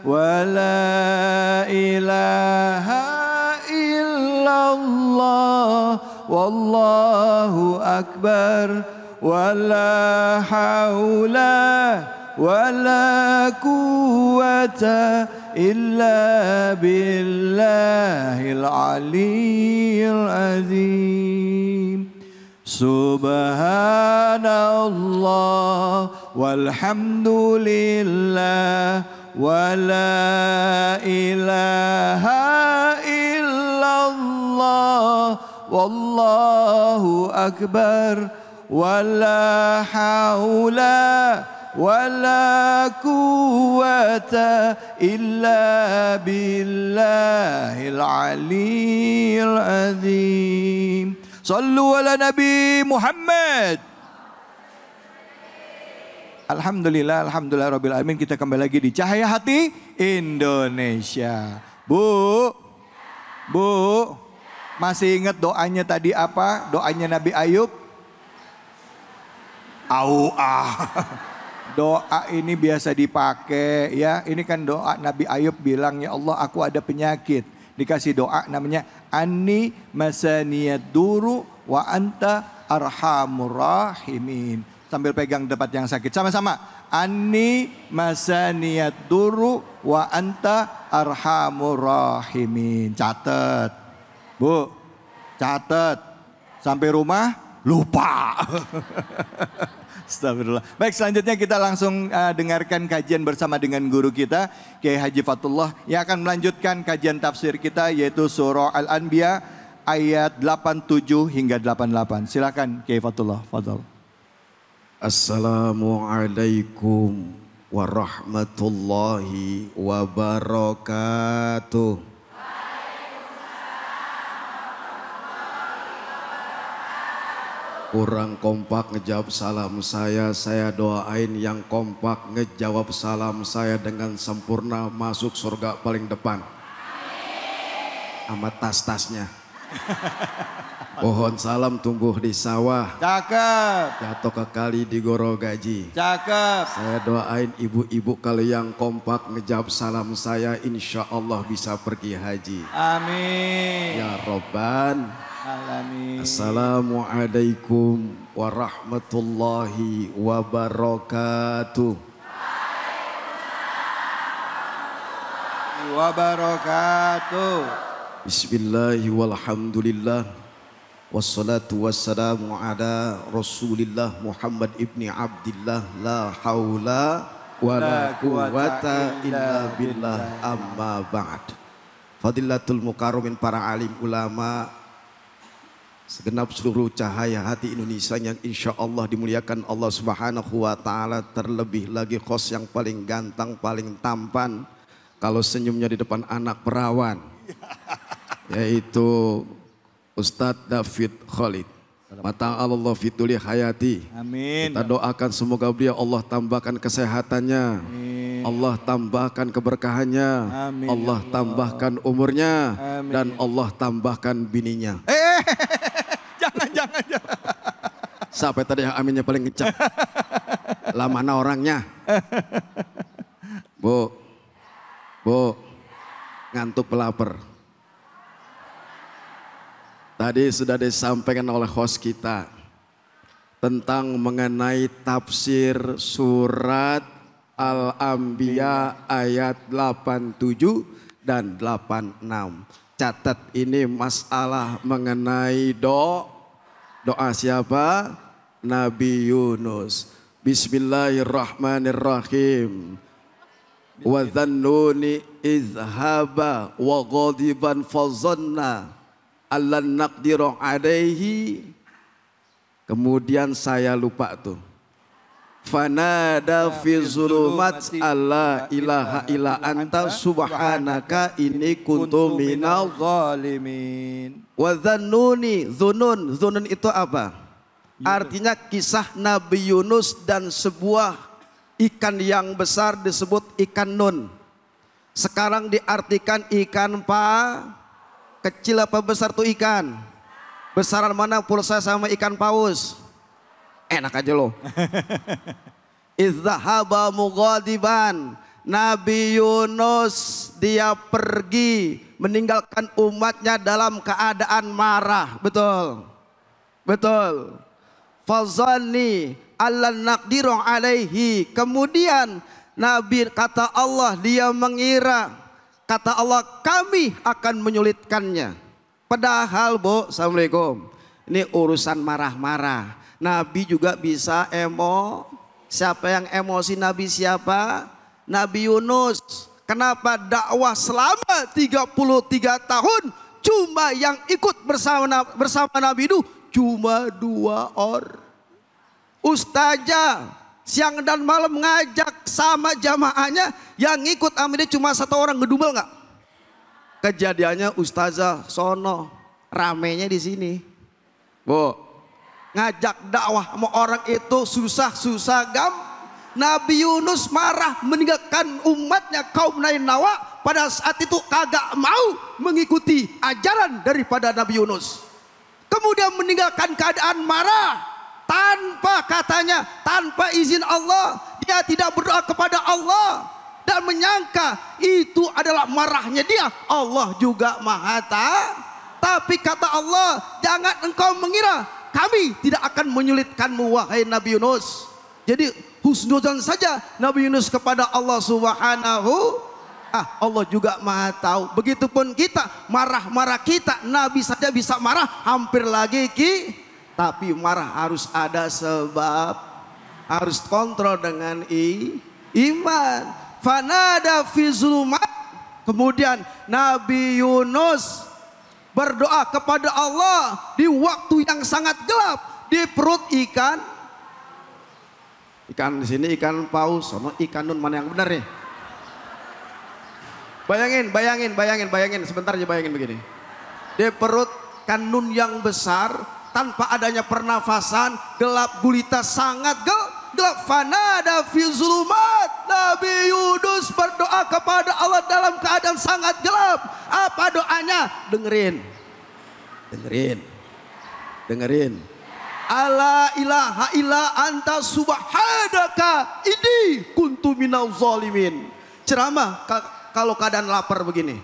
ولا إله إلا الله والله أكبر ولا حول ولا قوة إلا بالله العلي العظيم سبحان الله والحمد لله ولا إله إلا الله والله أكبر ولا حول ولا قوة إلا بالله العلي العظيم صلوا على نبي محمد. Alhamdulillah, alhamdulillah rabbil alamin. Kita kembali lagi di Cahaya Hati Indonesia. Bu, masih ingat doanya tadi apa? Doanya Nabi Ayub? Doa ini biasa dipakai ya. Ini kan doa Nabi Ayub bilang, ya Allah aku ada penyakit. Dikasih doa namanya Anni masaniyad duru wa anta arhamur rahimin. Sambil pegang tempat yang sakit. Sama-sama. Anni masaniyad duru wa anta arhamur rahimin. Catat. Bu, catat. Sampai rumah lupa. Astagfirullah. Baik, selanjutnya kita langsung dengarkan kajian bersama dengan guru kita Kiai Haji Fatullah yang akan melanjutkan kajian tafsir kita yaitu surah Al-Anbiya ayat 87 hingga 88. Silakan Kiai Fatullah. Fadhal. Assalamualaikum warahmatullahi wabarakatuh. Kurang kompak ngejawab salam saya doain yang kompak ngejawab salam saya dengan sempurna masuk surga paling depan. Sama tas-tasnya. Pohon salam tumbuh di sawah. Cakep. Jatuh ke kali di Gorogaji. Cakep. Saya doain ibu-ibu kalau yang kompak ngejawab salam saya insya Allah bisa pergi haji. Amin. Ya Robban. Alamin. Assalamualaikum warahmatullahi wabarakatuh. Wabarakatuh. Bismillahi walhamdulillah. Wassalatu wassalamu ala Rasulillah Muhammad ibni Abdillah. La hawla wa la quwata illa billah amma ba'd. Fadilatul mukarramin para alim ulama, segenap seluruh cahaya hati Indonesia yang insya Allah dimuliakan Allah Subhanahu wa ta'ala. Terlebih lagi host yang paling ganteng, paling tampan, kalau senyumnya di depan anak perawan, yaitu Ustadz David Khalid. Mata Allah fituli hayati. Amin. Kita doakan semoga beliau Allah tambahkan kesehatannya. Amin. Allah tambahkan keberkahannya. Amin. Allah tambahkan umurnya. Amin. Dan Allah tambahkan bininya. Jangan. Siapa tadi yang aminnya paling ngecap? Lah mana orangnya? Bu, ngantuk pelapar. Tadi sudah disampaikan oleh host kita tentang mengenai tafsir surat Al-Anbiya ayat 87 dan 86. Catat ini masalah mengenai doa siapa? Nabi Yunus. Bismillahirrahmanirrahim. Wa dhannuni izhaba wa ghadiban fazanna allan naqdiru alaihi. Kemudian saya lupa tuh. Fanada fi zulumat alla ilaha illa anta subhanaka inni kuntu minal zalimin. Wa dhannuni, dhunun itu apa? Artinya kisah Nabi Yunus dan sebuah ikan yang besar disebut ikan nun. Sekarang diartikan ikan kecil apa besar tuh ikan? Besaran mana pulsa sama ikan paus? Enak aja loh. Idzahaba mughadiban. Nabi Yunus dia pergi meninggalkan umatnya dalam keadaan marah. Betul. Betul. Fazanni allan naqdiru alaihi. Kemudian Nabi kata Allah, dia mengira, kata Allah, kami akan menyulitkannya. Padahal Bu, assalamualaikum, ini urusan marah-marah. Nabi juga bisa siapa yang emosi Nabi siapa? Nabi Yunus. Kenapa dakwah selama 33 tahun cuma yang ikut bersama Nabi itu cuma 2 orang. Ustazah siang dan malam ngajak sama jamaahnya, yang ikut amirnya cuma 1 orang, ngedumel nggak? Kejadiannya ustazah sono, ramenya di sini. Bu, ngajak dakwah sama orang itu susah Nabi Yunus marah meninggalkan umatnya kaum Nainawa, pada saat itu kagak mau mengikuti ajaran daripada Nabi Yunus. Kemudian meninggalkan keadaan marah, tanpa izin Allah, dia tidak berdoa kepada Allah dan menyangka itu adalah marahnya dia. Allah juga Maha Tahu. Tapi kata Allah, jangan engkau mengira kami tidak akan menyulitkanmu wahai Nabi Yunus. Jadi husnuzan saja Nabi Yunus kepada Allah Subhanahu. Allah juga Maha Tahu. Begitupun kita, marah-marah kita, Nabi saja bisa marah, hampir lagi tapi marah harus ada sebab, harus kontrol dengan iman. Fanada fi zulumat. Kemudian Nabi Yunus berdoa kepada Allah di waktu yang sangat gelap, di perut ikan di sini ikan paus, sono ikan nun, mana yang benar nih? Bayangin sebentar aja, bayangin begini. Di perut ikan nun yang besar, tanpa adanya pernafasan, gelap gulita, sangat gelap. Fanada fi zulumat. Nabi Yunus berdoa kepada Allah dalam keadaan sangat gelap. Apa doanya? Dengerin. Ala ilaha illa anta subhanaka inni kuntu minal zalimin. Ceramah kalau keadaan lapar begini.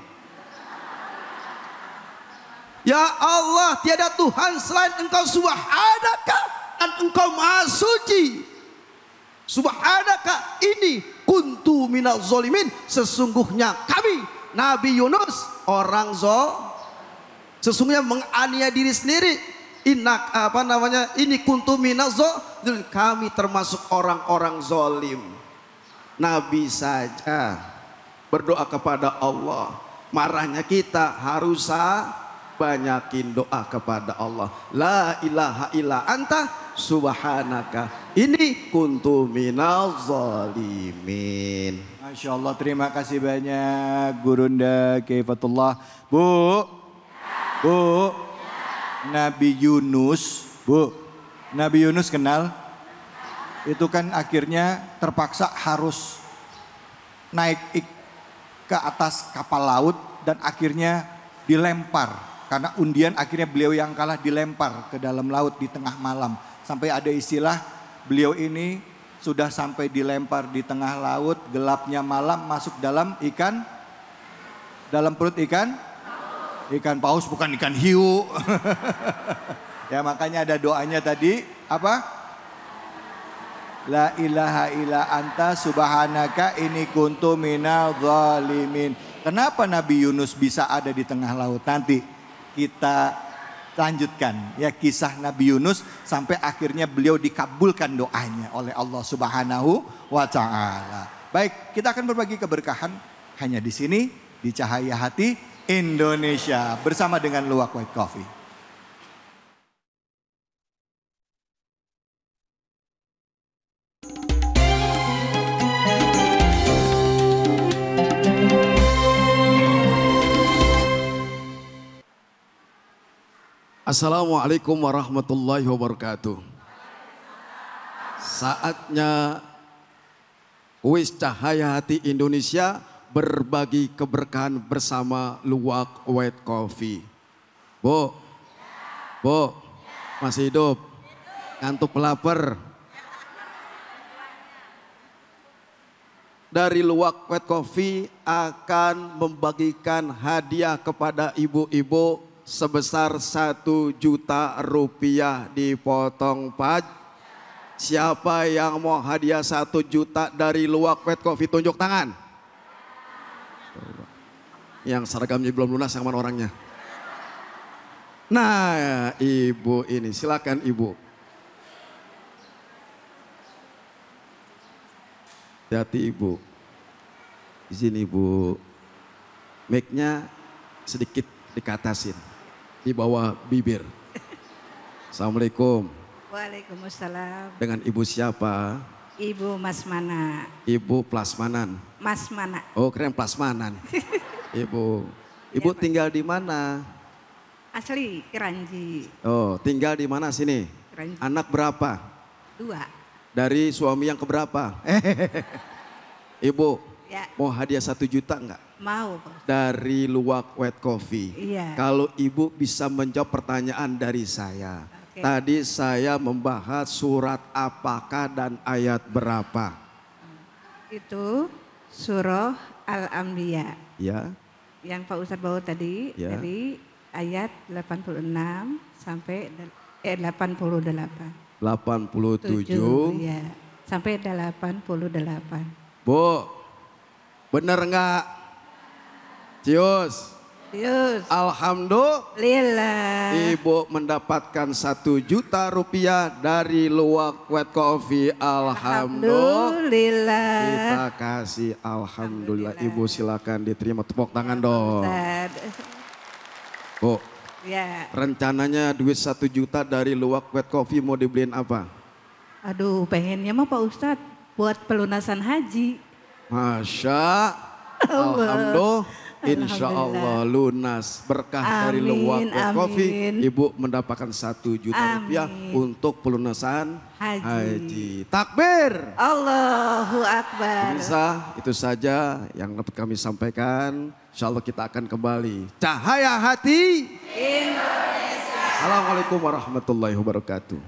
Ya Allah, tiada Tuhan selain engkau, subhanaka, dan engkau maha suci. Subhanaka ini kuntu minal zalimin, sesungguhnya kami Nabi Yunus orang sesungguhnya menganiaya diri sendiri. Ini kuntu minal zalimin, kami termasuk orang-orang zalim. Nabi saja berdoa kepada Allah, marahnya kita harus banyakin doa kepada Allah. La ilaha illa anta subhanaka ini kuntu minal zalimin. Masya Allah, terima kasih banyak Gurunda Kaifatullah. Bu, Nabi Yunus, Nabi Yunus kenal? Itu kan akhirnya terpaksa harus naik ke atas kapal laut dan akhirnya dilempar. Karena undian akhirnya beliau yang kalah dilempar ke dalam laut di tengah malam. Sampai ada istilah beliau ini sudah sampai dilempar di tengah laut, gelapnya malam, masuk dalam dalam perut ikan paus, bukan ikan hiu. Ya makanya ada doanya tadi, apa? La ilaha illa anta subhanaka inni kuntu minal zalimin. Kenapa Nabi Yunus bisa ada di tengah laut? Nanti kita lanjutkan ya kisah Nabi Yunus sampai akhirnya beliau dikabulkan doanya oleh Allah Subhanahu wa taala. Baik, kita akan berbagi keberkahan hanya di sini di Cahaya Hati Indonesia bersama dengan Luwak White Coffee. Assalamualaikum warahmatullahi wabarakatuh. Saatnya kuis Cahaya Hati Indonesia berbagi keberkahan bersama Luwak White Coffee. Bu, masih hidup? Ngantuk lapar? dari Luwak White Coffee akan membagikan hadiah kepada ibu-ibu sebesar 1 juta rupiah dipotong pajak. Siapa yang mau hadiah 1 juta dari Luwak White Coffee, tunjuk tangan. Yang seragamnya belum lunas yang mana orangnya? Nah, ibu ini, silakan ibu. Hati ibu. Di sini ibu. Mic-nya sedikit dikatasin di bawah bibir. Assalamualaikum. Waalaikumsalam. Dengan ibu siapa? Ibu Masmana. Ibu Plasmanan. Masmana. Oh, keren Plasmanan. Ibu Ya, Pak. tinggal di mana? Asli Keranji. Oh, tinggal di mana sini? Keranji. Anak berapa? 2. Dari suami yang keberapa? Ibu, Ya, mau hadiah 1 juta enggak? mau Pak. Dari Luwak White Coffee. Iya. Kalau ibu bisa menjawab pertanyaan dari saya. Oke. Tadi saya membahas surat apakah dan ayat berapa? Itu surah Al-Anbiya. Ya, Yang Pak Ustadz bawa tadi Ya. dari ayat 86 sampai 88. 87. Ya, sampai 88. Bu, bener enggak? Cius, Yus. alhamdulillah. Lillah. Ibu mendapatkan 1 juta rupiah dari Luwak White Coffee. Alhamdulillah. Kita Alhamdulillah. kasih alhamdulillah. Ibu silakan diterima, tepuk tangan dong. Ustadz. Bu, Ya. rencananya duit 1 juta dari Luwak White Coffee mau dibeliin apa? Aduh, pengennya mah Pak Ustadz buat pelunasan haji. Masya Alhamdulillah. Insya Allah lunas berkah dari Amin, Luwak White Coffee. amin. Ibu mendapatkan 1 juta rupiah Amin. untuk pelunasan Haji. haji. Takbir. Allahu Akbar. Pemirsa, itu saja yang dapat kami sampaikan. Insya Allah kita akan kembali. Cahaya hati. Assalamualaikum warahmatullahi wabarakatuh.